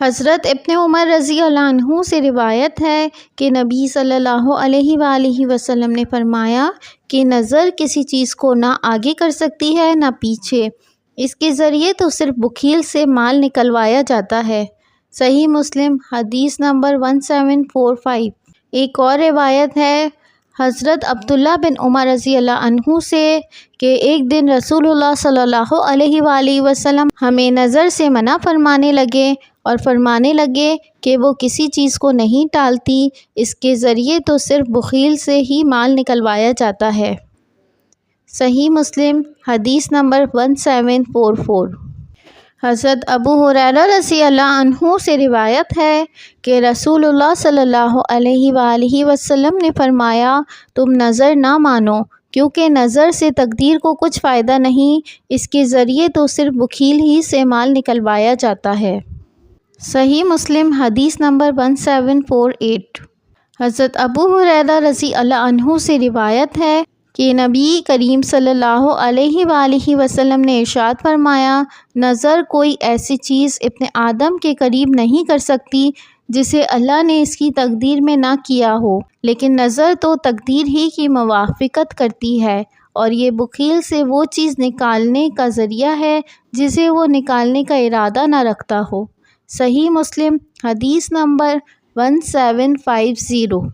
حضرت ابن عمر رضی اللہ عنہ سے روایت ہے کہ نبی صلی اللہ علیہ وآلہ وسلم نے فرمایا کہ نظر کسی چیز کو نہ آگے کر سکتی ہے نہ پیچھے، اس کے ذریعے تو صرف بخیل سے مال نکلوایا جاتا ہے۔ صحیح مسلم حدیث نمبر 1745۔ ایک اور روایت ہے حضرت عبداللہ بن عمر رضی اللہ عنہ سے کہ ایک دن رسول اللہ صلی اللہ علیہ وآلہ وسلم ہمیں نظر سے منع فرمانے لگے اور فرمانے لگے کہ وہ کسی چیز کو نہیں ٹالتی، اس کے ذریعے تو صرف بخیل سے ہی مال نکلوایا جاتا ہے۔ صحیح مسلم حدیث نمبر 1744۔ حضرت ابو ہریرہ رضی اللہ عنہ سے روایت ہے کہ رسول اللہ صلی اللہ علیہ وآلہ وسلم نے فرمایا تم نظر نہ مانو، کیونکہ نظر سے تقدیر کو کچھ فائدہ نہیں، اس کے ذریعے تو صرف بخیل ہی سے مال نکلوایا جاتا ہے۔ صحیح مسلم حدیث نمبر 1748۔ حضرت ابو ہریرہ رضی اللہ عنہ سے روایت ہے کہ نبی کریم صلی اللہ علیہ وآلہ وسلم نے ارشاد فرمایا نظر کوئی ایسی چیز ابن آدم کے قریب نہیں کر سکتی جسے اللہ نے اس کی تقدیر میں نہ کیا ہو، لیکن نظر تو تقدیر ہی کی موافقت کرتی ہے، اور یہ بخیل سے وہ چیز نکالنے کا ذریعہ ہے جسے وہ نکالنے کا ارادہ نہ رکھتا ہو۔ صحیح مسلم حدیث نمبر 1750۔